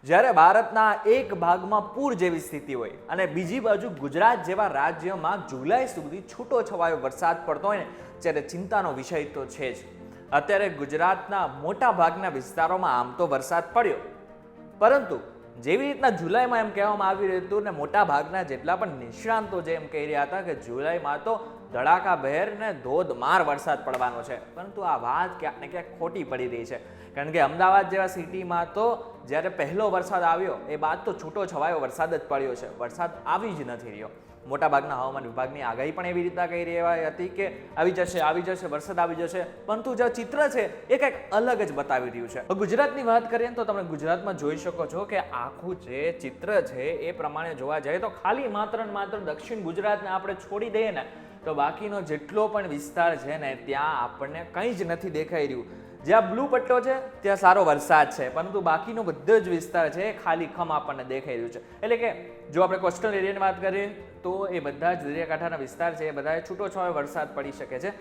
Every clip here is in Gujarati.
જ્યારે ભારતના એક ભાગમાં પૂર જેવી સ્થિતિ હોય અને બીજી બાજુ ગુજરાત જેવા રાજ્યમાં જુલાઈ સુધી છૂટો છવાયો વરસાદ પડતો હોય ને, ત્યારે ચિંતાનો વિષય તો છે જ. અત્યારે ગુજરાતના મોટા ભાગના વિસ્તારોમાં આમ તો વરસાદ પડ્યો, પરંતુ જેવી રીતના જુલાઈમાં એમ કહેવામાં આવી રહ્યું હતું ને મોટા ભાગના જેટલા પણ નિષ્ણાંતો જે એમ કહી રહ્યા હતા કે જુલાઈમાં તો ધડાકાભેર ને ધોધમાર વરસાદ પડવાનો છે, પરંતુ આ વાત ક્યાંક ને ક્યાંક ખોટી પડી રહી છે. કારણ કે અમદાવાદ જેવા સિટીમાં તો જ્યારે પહેલો વરસાદ આવ્યો એ બાદ તો છૂટો છવાયો વરસાદ જ પડ્યો છે, વરસાદ આવી જ નથી રહ્યો. મોટાભાગના હવામાન વિભાગની આગાહી પણ એવી રીતના કહી રહી હતી કે આવી જશે વરસાદ આવી જશે, પરંતુ જે ચિત્ર છે એ કંઈક અલગ જ બતાવી રહ્યું છે. ગુજરાતની વાત કરીએ તો તમે ગુજરાતમાં જોઈ શકો છો કે આખું જે ચિત્ર છે એ પ્રમાણે જોવા જાય તો ખાલી માત્ર ને માત્ર દક્ષિણ ગુજરાતને આપણે છોડી દઈએ ને તો બાકીનો જેટલો પણ વિસ્તાર છે ને ત્યાં આપણને કંઈ જ નથી દેખાઈ રહ્યું. જ્યાં બ્લુ પટ્ટો છે ત્યાં સારો વરસાદ છે, પરંતુ બાકીનો બધો જ વિસ્તાર છે એ ખાલી ખમ આપણને દેખાઈ રહ્યું છે. એટલે કે જો આપણે કોસ્ટલ એરિયાની વાત કરીએ તો એ બધા જ દરિયાકાંઠાના વિસ્તાર છે એ બધા છૂટો છવાયો વરસાદ પડી શકે છે,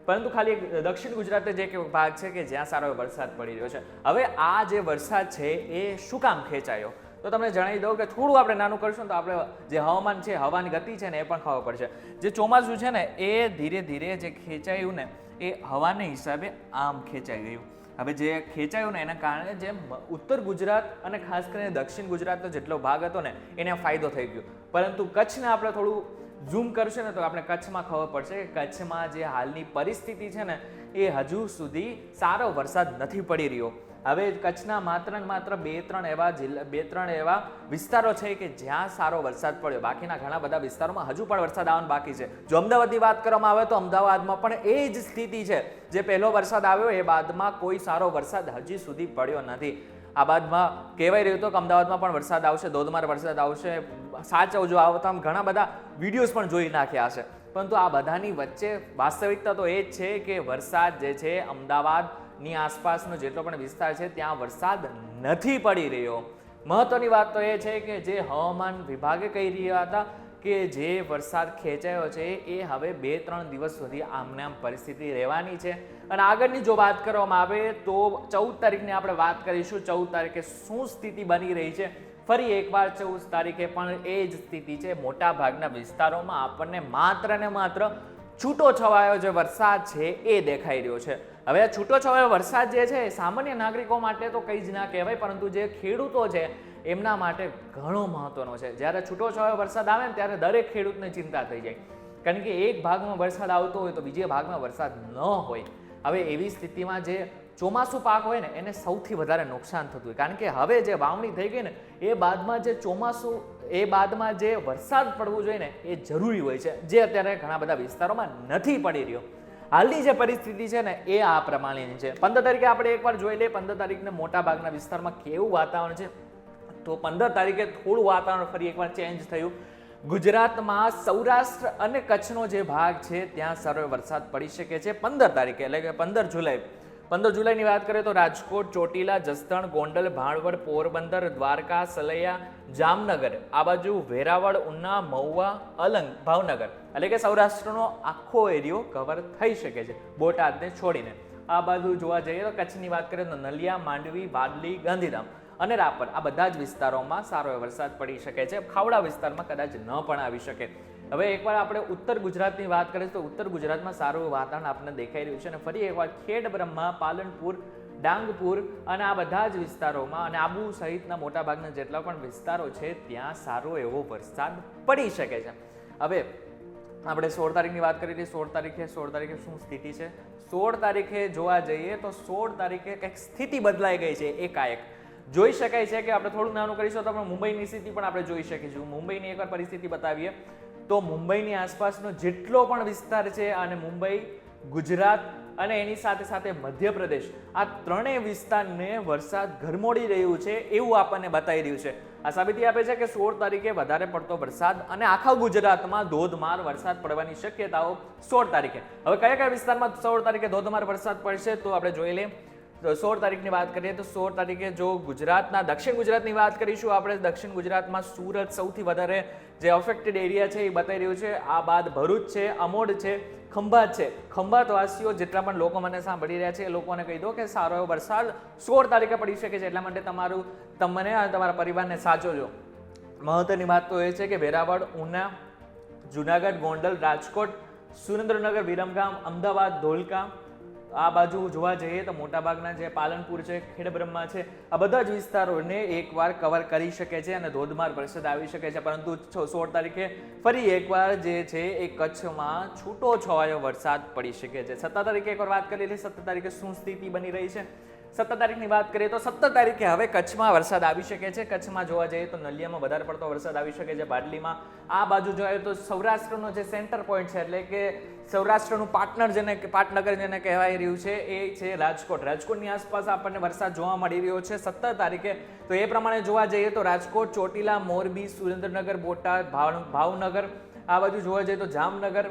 પરંતુ ખાલી દક્ષિણ ગુજરાત જે એક ભાગ છે કે જ્યાં સારો વરસાદ પડી રહ્યો છે. હવે આ જે વરસાદ છે એ શું કામ ખેંચાયો તો તમને જણાવી દઉં કે થોડું આપણે નાનું કરશું તો આપણે જે હવામાન છે, હવાની ગતિ છે ને એ પણ ખબર પડશે. જે ચોમાસું છે ને એ ધીરે ધીરે જે ખેંચાયું ને એ હવાને હિસાબે આમ ખેંચાઈ ગયું. હવે જે ખેંચાયું ને એના કારણે જે ઉત્તર ગુજરાત અને ખાસ કરીને દક્ષિણ ગુજરાતનો જેટલો ભાગ હતો ને એને ફાયદો થઈ ગયો, પરંતુ કચ્છને આપણે થોડું ઝૂમ કરશે ને તો આપણે કચ્છમાં ખબર પડશે કે કચ્છમાં જે હાલની પરિસ્થિતિ છે ને એ હજુ સુધી સારો વરસાદ નથી પડી રહ્યો. હવે કચ્છના માત્ર ને માત્ર બે ત્રણ એવા વિસ્તારો છે કે જ્યાં સારો વરસાદ પડ્યો, બાકીના ઘણા બધા વિસ્તારોમાં હજુ પણ વરસાદ આવવાનો બાકી છે. જો અમદાવાદની વાત કરવામાં આવે તો અમદાવાદમાં પણ એ જ સ્થિતિ છે. જે પહેલો વરસાદ આવ્યો એ બાદમાં કોઈ સારો વરસાદ હજી સુધી પડ્યો નથી. આ બાદમાં કહેવાય રહ્યું હતું કે અમદાવાદમાં પણ વરસાદ આવશે, ધોધમાર વરસાદ આવશે. સાચવજો, આવતા ઘણા બધા વિડીયોઝ પણ જોઈ નાખ્યા હશે, પરંતુ આ બધાની વચ્ચે વાસ્તવિકતા તો એ જ છે કે વરસાદ જે છે અમદાવાદની આસપાસનો જેટલો પણ વિસ્તાર છે ત્યાં વરસાદ નથી પડી રહ્યો. મહત્વની વાત તો એ છે કે જે હવામાન વિભાગે કહી રહ્યા હતા કે જે વરસાદ ખેંચાયો છે એ હવે 2-3 દિવસ સુધી આમને આમ પરિસ્થિતિ રહેવાની છે. અને આગળની જો વાત કરવામાં આવે તો 14 તારીખની આપણે વાત કરીશું. 14 તારીખે શું સ્થિતિ બની રહી છે, ફરી એકવાર 14 તારીખે પણ એ જ સ્થિતિ છે. મોટા ભાગના વિસ્તારોમાં આપણને માત્ર ને માત્ર છૂટો છવાયો જે વરસાદ છે એ દેખાઈ રહ્યો છે. હવે આ છૂટો છવાયો વરસાદ જે છે સામાન્ય નાગરિકો માટે તો કંઈ જ ના કહેવાય, પરંતુ જે ખેડૂતો છે એમના માટે ઘણો મહત્વનો છે. જ્યારે છૂટો છવાયો વરસાદ આવે ને ત્યારે દરેક ખેડૂતને ચિંતા થઈ જાય, કારણ કે એક ભાગમાં વરસાદ આવતો હોય તો બીજા ભાગમાં વરસાદ ન હોય. હવે એવી સ્થિતિમાં જે ચોમાસું પાક હોય ને એને સૌથી વધારે નુકસાન થતું હોય, કારણ કે હવે જે વાવણી થઈ ગઈ ને એ બાદમાં જે ચોમાસું એ બાદમાં જે વરસાદ પડવું જોઈએ ને એ જરૂરી હોય છે, જે અત્યારે ઘણા બધા વિસ્તારોમાં નથી પડી રહ્યો. હાલની જે પરિસ્થિતિ છે ને એ આ પ્રમાણેની છે. 15 તારીખે આપણે એકવાર જોઈ લઈએ 15 તારીખને મોટા ભાગના વિસ્તારમાં કેવું વાતાવરણ છે. તો 15 તારીખે થોડું વાતાવરણ ફરી એકવાર ચેન્જ થયું. ગુજરાતમાં સૌરાષ્ટ્ર અને કચ્છનો જે ભાગ છે ત્યાં સારો વરસાદ પડી શકે છે 15 તારીખે, એટલે કે 15 જુલાઈ. 15 જુલાઈની વાત કરીએ તો રાજકોટ, ચોટીલા, જસદણ, ગોંડલ, ભાણવડ, પોરબંદર, દ્વારકા, સલૈયા, જામનગર, આ બાજુ વેરાવળ, ઉના, મહુવા, અલંગ, ભાવનગર, એટલે કે સૌરાષ્ટ્રનો આખો એરિયો કવર થઈ શકે છે બોટાદને છોડીને. આ બાજુ જોવા જઈએ તો કચ્છની વાત કરીએ તો નલિયા, માંડવી, બાદલી, ગાંધીધામ અને રાપર, આ બધા જ વિસ્તારોમાં સારો વરસાદ પડી શકે છે. ખાવડા વિસ્તારમાં કદાચ ન પણ આવી શકે. હવે એકવાર આપણે ઉત્તર ગુજરાતની વાત કરીએ તો ઉત્તર ગુજરાતમાં સારું વાતાવરણ આપણને દેખાઈ રહ્યું છે. અને ફરી એકવાર ખેડ બ્રહ્મા, પાલનપુર, ડાંગપુર અને આ બધા જ વિસ્તારોમાં અને આબુ સહિતના મોટાભાગના જેટલા પણ વિસ્તારો છે ત્યાં સારો એવો વરસાદ પડી શકે છે. હવે આપણે 16 તારીખની વાત કરી લઈએ. 16 તારીખે શું સ્થિતિ છે? 16 તારીખે જોવા જઈએ તો 16 તારીખે કંઈક સ્થિતિ બદલાઈ ગઈ છે એકાએક. જોઈ શકાય છે કે આપણે થોડું નાનું કરીશું તો આપણે મુંબઈની સ્થિતિ પણ આપણે જોઈ શકીશું. મુંબઈની એકવાર પરિસ્થિતિ બતાવીએ તો મુંબઈની આસપાસનો જેટલો પણ વિસ્તાર છે અને મુંબઈ, ગુજરાત અને એની સાથે સાથે મધ્યપ્રદેશ, આ ત્રણેય વિસ્તારને વરસાદ ઘરમોડી રહ્યું છે એવું આપણને બતાવી રહ્યું છે. આ સાબિતી આપે છે કે 16 તારીખે વધારે પડતો વરસાદ અને આખા ગુજરાતમાં ધોધમાર વરસાદ પડવાની શક્યતાઓ 16 તારીખે. હવે કયા કયા વિસ્તારમાં 16 તારીખે ધોધમાર વરસાદ પડશે તો આપણે જોઈ લઈએ. તો 16 તારીખની વાત કરીએ તો 16 તારીખે જો ગુજરાતના દક્ષિણ ગુજરાતની વાત કરીશું આપણે, દક્ષિણ ગુજરાતમાં સુરત સૌથી વધારે જે અફેક્ટેડ એરિયા છે એ બતાવી રહ્યું છે. આ બાદ ભરૂચ છે, અમોડ છે, ખંભાત છે. ખંભાતવાસીઓ જેટલા પણ લોકો મને સાંભળી રહ્યા છે એ લોકોને કહી દો કે સારો એવો વરસાદ 16 તારીખે પડી શકે છે, એટલા માટે તમને અને તમારા પરિવારને સાચવજો. મહત્વની વાત તો એ છે કે વેરાવળ, ઉના, જુનાગઢ, ગોંડલ, રાજકોટ, સુરેન્દ્રનગર, વિરમગામ, અમદાવાદ, ધોળકા, આ બાજુ જોવા જઈએ તો મોટાભાગના જે પાલનપુર છે, ખેડબ્રહ્મા છે, આ બધા જ વિસ્તારોને એકવાર કવર કરી શકે છે અને ધોધમાર વરસાદ આવી શકે છે. પરંતુ 16 તારીખે ફરી એકવાર જે છે એ કચ્છમાં છૂટો છવાયો વરસાદ પડી શકે છે. 17 તારીખે એકવાર વાત કરી લઈએ 17 તારીખે શું સ્થિતિ બની રહી છે. 17 તારીખની વાત કરીએ તો 17 તારીખે હવે કચ્છમાં વરસાદ આવી શકે છે. કચ્છમાં જોવા જઈએ તો નલિયામાં વધારે પડતો વરસાદ આવી શકે છે, બાડલીમાં. આ બાજુ જોઈએ તો સૌરાષ્ટ્રનો જે સેન્ટર પોઈન્ટ છે એટલે કે સૌરાષ્ટ્રનું પાટનગર જેને કહેવાય રહ્યું છે એ છે રાજકોટ. રાજકોટની આસપાસ આપણને વરસાદ જોવા મળી રહ્યો છે 17 તારીખે. તો એ પ્રમાણે જોવા જઈએ તો રાજકોટ, ચોટીલા, મોરબી, સુરેન્દ્રનગર, બોટાદ, ભાવનગર, આ બાજુ જોવા જઈએ તો જામનગર,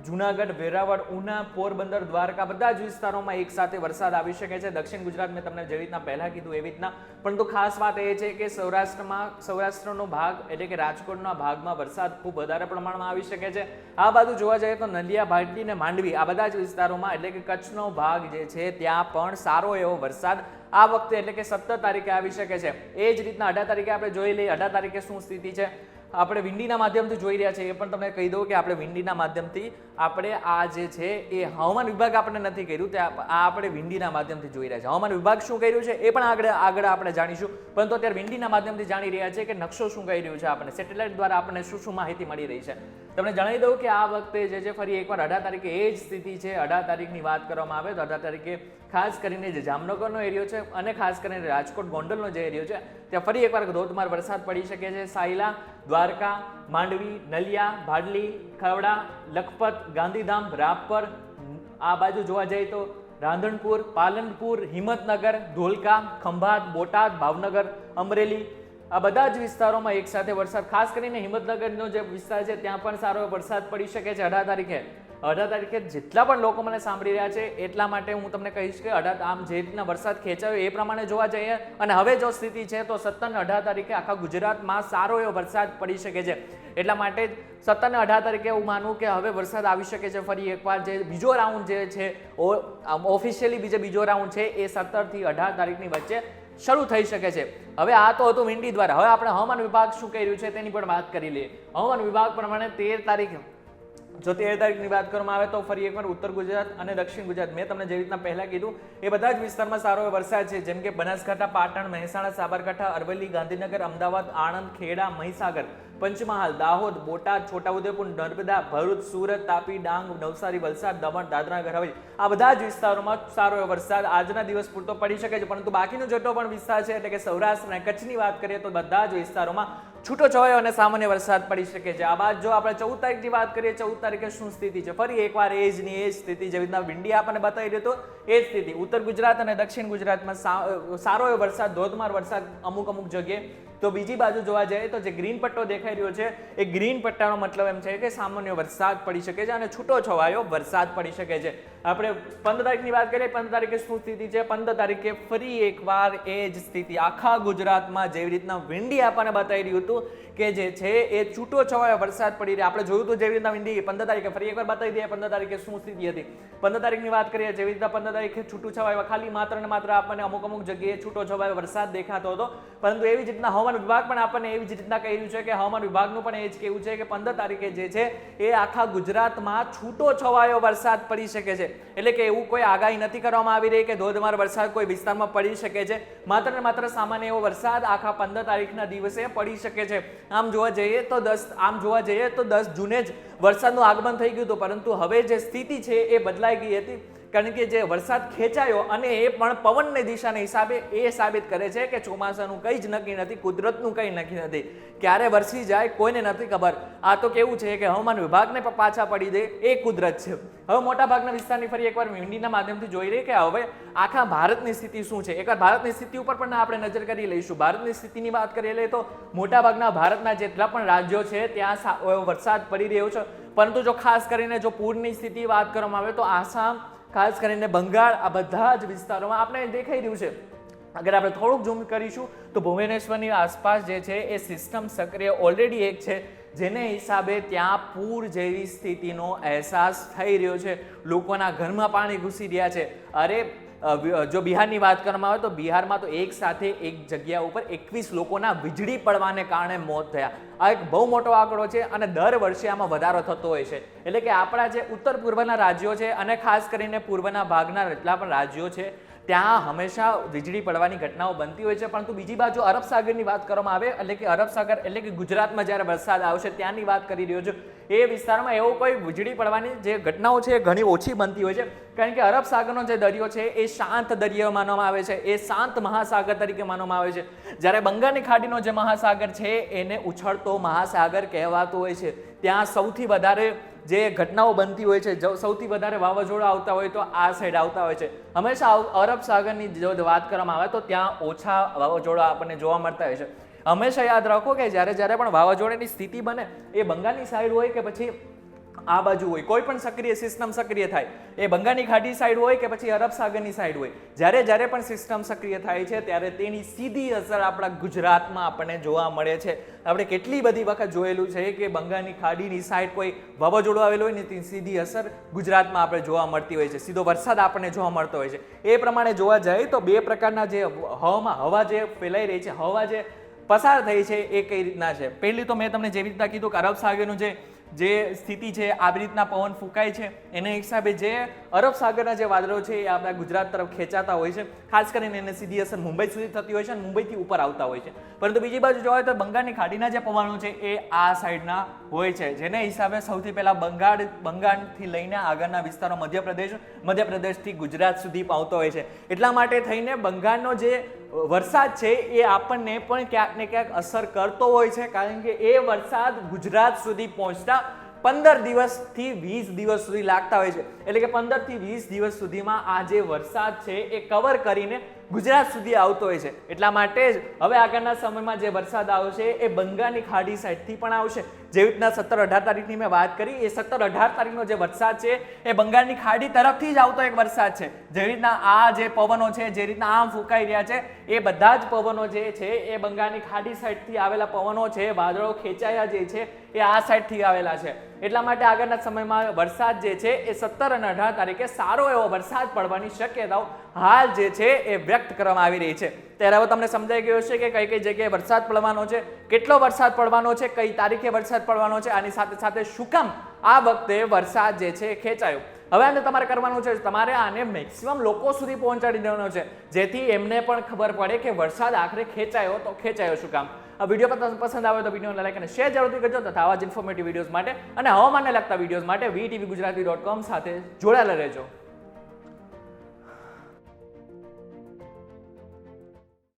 જુનાગઢ, વેરાવળ, ઉના, પોરબંદર, દ્વારકા બધા જ વિસ્તારોમાં એક સાથે વરસાદ આવી શકે છે. દક્ષિણ ગુજરાત મેં તમને જેવી રીતના પહેલા કીધું એવી રીતના. પરંતુ ખાસ વાત એ છે કે સૌરાષ્ટ્રનો ભાગ એટલે કે રાજકોટના ભાગમાં વરસાદ ખૂબ વધારે પ્રમાણમાં આવી શકે છે. આ બાજુ જોવા જઈએ તો નલિયા, ભાટલી અને માંડવી આ બધા જ વિસ્તારોમાં એટલે કે કચ્છનો ભાગ જે છે ત્યાં પણ સારો એવો વરસાદ આ વખતે એટલે કે 17 તારીખે આવી શકે છે. એ જ રીતના 18 તારીખે આપણે જોઈ લઈએ 18 તારીખે શું સ્થિતિ છે. આપણે વિંડીના માધ્યમથી જોઈ રહ્યા છીએ, એ પણ તમને કહી દઉં કે આપણે વિંડીના માધ્યમથી આપણે આ જે છે એ હવામાન વિભાગ આપણે નથી કર્યું, તે આપણે વિંડીના માધ્યમથી જોઈ રહ્યા છે. હવામાન વિભાગ શું કર્યું છે એ પણ આગળ આપણે જાણીશું, પરંતુ અત્યારે વિંડીના માધ્યમથી જાણી રહ્યા છે કે નકશો શું કહી રહ્યું છે, આપણને સેટેલાઇટ દ્વારા આપણને શું શું માહિતી મળી રહી છે. તમને જણાવી દઉં કે આ વખતે જે છે ફરી એકવાર 18 તારીખે એ જ સ્થિતિ છે. 18 તારીખની વાત કરવામાં આવે તો 18 તારીખે ખાસ કરીને જે જામનગરનો એરિયો છે અને ખાસ કરીને રાજકોટ, ગોંડલનો જે એરિયો છે ત્યાં ફરી એકવાર ધોધમાર વરસાદ પડી શકે છે. સાયલા, દ્વારકા, માંડવી, નલિયા, ભાડલી, ખાવડા, લખપત, ગાંધીધામ, રાપર, આ બાજુ જોવા જઈએ તો રાંધણપુર, પાલનપુર, હિંમતનગર, ધોળકા, ખંભાત, બોટાદ, ભાવનગર, અમરેલી આ બધા જ વિસ્તારોમાં એક સાથે વરસાદ, ખાસ કરીને હિંમતનગરનો જે વિસ્તાર છે ત્યાં પણ સારો વરસાદ પડી શકે છે 18 તારીખે. 18 તારીખે જેટલા પણ લોકો મને સાંભળી રહ્યા છે એટલા માટે હું તમને કહીશ કે આમ જે રીતના વરસાદ ખેંચાયો એ પ્રમાણે જોવા જઈએ અને હવે જો સ્થિતિ છે તો 17 અને 18 તારીખે આખા ગુજરાતમાં સારો એવો વરસાદ પડી શકે છે. એટલા માટે જ 17 અને 18 તારીખે હું માનું કે હવે વરસાદ આવી શકે છે ફરી એકવાર. જે બીજો રાઉન્ડ જે છે ઓફિશિયલી બીજો રાઉન્ડ છે એ 17 થી 18 તારીખની વચ્ચે શરૂ થઈ શકે છે. હવે આ તો હતું વિંડી દ્વારા. હવે આપણે હવામાન વિભાગ શું કહી રહ્યું છે તેની પણ વાત કરી લઈએ. હવામાન વિભાગ પ્રમાણે 13 તારીખે જો 13 તારીખની વાત કરવામાં આવે તો ફરી એકવાર ઉત્તર ગુજરાત અને દક્ષિણ ગુજરાત મેં તમને જેવી રીતના પહેલા કીધું એ બધા જ વિસ્તારમાં સારો વરસાદ છે, જેમ કે બનાસકાંઠા, પાટણ, મહેસાણા, સાબરકાંઠા, અરવલ્લી, ગાંધીનગર, અમદાવાદ, આણંદ, ખેડા, મહીસાગર, પંચમહાલ, દાહોદ, બોટાદ, છોટાઉદેપુર, નર્મદા, ભરૂચ, સુરત, તાપી, ડાંગ, નવસારી, વલસાડ, દમણ, દાદરા, નગર હવેલી આ બધા જ વિસ્તારોમાં સારો એવો વરસાદ આજના દિવસ પૂરતો પડી શકે છે. પરંતુ બાકીનો જેટલો પણ વિસ્તાર છે એટલે કે સૌરાષ્ટ્ર અને કચ્છની વાત કરીએ તો બધા જ વિસ્તારોમાં છૂટો છવાયો અને સામાન્ય વરસાદ પડી શકે છે. આ બાદ જો આપણે 14 તારીખની વાત કરીએ 14 તારીખે શું સ્થિતિ છે ફરી એકવાર એ જ સ્થિતિ જેવી રીતના વિંડી આપણને બતાવી રહ્યો હતો એ જ સ્થિતિ. ઉત્તર ગુજરાત અને દક્ષિણ ગુજરાતમાં સારો એવો વરસાદ, ધોધમાર વરસાદ અમુક જગ્યાએ. તો બીજી બાજુ જોવા જઈએ તો જે ગ્રીન પટ્ટો દેખાઈ રહ્યો છે એ ગ્રીન પટ્ટાનો મતલબ એમ છે કે સામાન્ય વરસાદ પડી શકે છે અને છૂટો છવાયો વરસાદ પડી શકે છે. આપણે 15 તારીખની વાત કરીએ 15 તારીખે શું સ્થિતિ છે. 15 તારીખે ફરી એકવાર એ જ સ્થિતિ આખા ગુજરાતમાં જેવી રીતના વિંડી આપણને બતાવી રહ્યું હતું કે જે છે એ છૂટો છવાયો વરસાદ પડી રહ્યો. આપણે જોયું હતું જેવી રીતના વિંડી 15 તારીખે ફરી એકવાર બતાવી દઈએ 15 તારીખે શું સ્થિતિ હતી. 15 તારીખની વાત કરીએ જેવી રીતના 15 તારીખે છૂટું છવાયો ખાલી માત્ર ને માત્ર આપણને અમુક જગ્યાએ છૂટો છવાયો વરસાદ દેખાતો હતો. પરંતુ એવી જ રીતના હવામાન વિભાગ પણ આપણને એવી જ રીતના કહી રહ્યું છે કે હવામાન વિભાગનું પણ એ જ કહેવું છે કે 15 તારીખે જે છે એ આખા ગુજરાતમાં છૂટો છવાયો વરસાદ પડી શકે છે. એટલે કે એવું કોઈ આગાહી નથી કરવામાં આવી રહી કે ધોધમાર વરસાદ કોઈ વિસ્તારમાં પડી શકે છે. માત્ર ને માત્ર સામાન્ય એવો વરસાદ આખા 15 તારીખના દિવસે પડી શકે છે. આમ જોવા જઈએ તો 10 જૂને જ વરસાદનું આગમન થઈ ગયું હતું, પરંતુ હવે જે સ્થિતિ છે એ બદલાઈ ગઈ હતી. કારણ કે જે વરસાદ ખેંચાયો અને એ પણ પવનની દિશાના હિસાબે એ સાબિત કરે છે કે ચોમાસાનું કંઈ જ નક્કી નથી, કુદરતનું કંઈ નક્કી નથી, ક્યારે વરસી જાય કોઈને નથી ખબર. આ તો કેવું છે કે હવામાન વિભાગને પાછા પડી દે એ કુદરત છે. હવે મોટાભાગના વિસ્તારની ફરી એકવાર વિંડીના માધ્યમથી જોઈ રહી કે હવે આખા ભારતની સ્થિતિ શું છે. એકવાર ભારતની સ્થિતિ ઉપર પણ આપણે નજર કરી લઈશું. ભારતની સ્થિતિની વાત કરી લઈએ તો મોટાભાગના ભારતના જેટલા પણ રાજ્યો છે ત્યાં વરસાદ પડી રહ્યો છે. પરંતુ જો ખાસ કરીને જો પૂરની સ્થિતિ વાત કરવામાં આવે તો આસામ, ખાસ કરીને બંગાળ, આ બધા જ વિસ્તારોમાં આપણે દેખાઈ રહ્યું છે. અગર આપણે થોડુંક ઝૂમ કરીશું તો ભુવનેશ્વરની આસપાસ જે છે એ સિસ્ટમ સક્રિય ઓલરેડી એક છે, જેને હિસાબે ત્યાં પૂર જેવી સ્થિતિનો અહેસાસ થઈ રહ્યો છે. લોકોના ઘરમાં પાણી ઘૂસી રહ્યા છે. અરે જો બિહારની વાત કરવામાં આવે તો બિહારમાં તો એક સાથે એક જગ્યા ઉપર 21 લોકોના વીજળી પડવાને કારણે મોત થયા. આ એક બહુ મોટો આંકડો છે અને દર વર્ષે આમાં વધારો થતો હોય છે. એટલે કે આપણા જે ઉત્તર પૂર્વના રાજ્યો છે અને ખાસ કરીને પૂર્વના ભાગના જેટલા પણ રાજ્યો છે ત્યાં હંમેશા વીજળી પડવાની ઘટનાઓ બનતી હોય છે. પરંતુ બીજી બાજુ અરબ સાગરની વાત કરવામાં આવે, એટલે કે અરબ સાગર એટલે કે ગુજરાતમાં જ્યારે વરસાદ આવશે ત્યાંની વાત કરી રહ્યો છું, એ વિસ્તારમાં એવો કોઈ વીજળી પડવાની જે ઘટનાઓ છે એ ઘણી ઓછી બનતી હોય છે. કારણ કે અરબ સાગરનો જે દરિયો છે એ શાંત દરિયો માનવામાં આવે છે, એ શાંત મહાસાગર તરીકે માનવામાં આવે છે. જ્યારે બંગાળની ખાડીનો જે મહાસાગર છે એને ઉછળતો મહાસાગર કહેવાતો હોય છે. ત્યાં સૌથી વધારે જે ઘટનાઓ બનતી હોય છે, સૌથી વધારે વાવાઝોડા આવતા હોય તો આ સાઈડ આવતા હોય છે. હંમેશા અરબ સાગરની જો વાત કરવામાં આવે તો ત્યાં ઓછા વાવાઝોડા આપણને જોવા મળતા હોય છે. હંમેશા યાદ રાખો કે જ્યારે પણ વાવાઝોડાની સ્થિતિ બને એ બંગાળની સાઈડ હોય કે પછી આ બાજુ હોય, કોઈ પણ સક્રિય સિસ્ટમ સક્રિય થાય એ બંગાળની ખાડી સાઈડ હોય કે પછી અરબ સાગરની સાઈડ હોય, જ્યારે પણ સિસ્ટમ સક્રિય થાય છે ત્યારે તેની સીધી અસર આપણા ગુજરાતમાં આપણને જોવા મળે છે. આપણે કેટલી બધી વખત જોયેલું છે કે બંગાળની ખાડીની સાઈડ કોઈ વાવાઝોડું આવેલું હોય ને તેની સીધી અસર ગુજરાતમાં આપણે જોવા મળતી હોય છે, સીધો વરસાદ આપણને જોવા મળતો હોય છે. એ પ્રમાણે જોવા જાય તો બે પ્રકારના જે હવા જે ફેલાઈ રહી છે, હવા જે પસાર થઈ છે એ કઈ રીતના છે. પહેલી તો મેં તમને જેવી રીતના કીધું કે અરબ સાગરનું જે સ્થિતિ છે, આવી રીતના પવન ફૂંકાય છે, એના હિસાબે જે અરબ સાગરના જે વાદળો છે એ આપણા ગુજરાત તરફ ખેંચાતા હોય છે. ખાસ કરીને એને સીધી અસર મુંબઈ સુધી થતી હોય છે અને મુંબઈથી ઉપર આવતા હોય છે. પરંતુ બીજી બાજુ જોવા તો બંગાળની ખાડીના જે પવનો છે એ આ સાઈડના હોય છે, જેને હિસાબે સૌથી પહેલા બંગાળથી લઈને આગળના વિસ્તારો મધ્યપ્રદેશથી ગુજરાત સુધી આવતો હોય છે. એટલા માટે થઈને બંગાળનો જે વરસાદ છે એ આપણને પણ ક્યાંક ને ક્યાંક અસર કરતો હોય છે. કારણ કે એ વરસાદ ગુજરાત સુધી પહોંચતા 15 દિવસથી 20 દિવસ સુધી લાગતા હોય છે. એટલે કે 15 થી 20 દિવસ સુધીમાં આ જે વરસાદ છે એ કવર કરીને ગુજરાત સુધી આવતો હોય છે. એટલા માટે જ હવે આગળના સમયમાં જે વરસાદ આવશે એ બંગાળની ખાડી સાઈડથી પણ આવશે. જેવી રીતના 17-18 તારીખની મેં વાત કરી, એ 17-18 તારીખનો જે વરસાદ છે એ બંગાળની ખાડી તરફથી જ આવતો એક વરસાદ છે. જેવી રીતના આ જે પવનો છે, જે રીતના આમ ફૂંકાઈ રહ્યા છે, એ બધા જ પવનો જે છે એ બંગાળની ખાડી સાઈડથી આવેલા પવનો છે. વાદળો ખેંચાયા જે છે એ આ સાઈડથી આવેલા છે. એટલા માટે આગળના સમયમાં વરસાદ જે છે એ 17 અને 18 તારીખે સારો એવો વરસાદ પડવાની શક્યતાઓ હાલ જે છે એ વ્યક્ત કરવામાં આવી રહી છે. ત્યારે હવે તમને સમજાઈ ગયો છે કે કઈ કઈ જગ્યાએ વરસાદ પડવાનો છે, કેટલો વરસાદ પડવાનો છે, કઈ તારીખે વરસાદ પડવાનો છે, આની સાથે સાથે શું કામ આ વખતે વરસાદ જે છે એ ખેંચાયો. હવે આને તમારે કરવાનું છે, તમારે આને મેક્સિમમ લોકો સુધી પહોંચાડી દેવાનો છે, જેથી એમને પણ ખબર પડે કે વરસાદ આખરે ખેંચાયો તો ખેંચાયો શું કામ. આ વિડીયો પસંદ આવે તો વિડીયોને લાઈક અને શેર જરૂરથી કરજો તથા આવા જ ઇન્ફોર્મેટિવ વિડીયોઝ માટે અને હવામાનને લગતા વિડીયોઝ માટે VTV Gujarati.com સાથે જોડાયેલા રહેજો.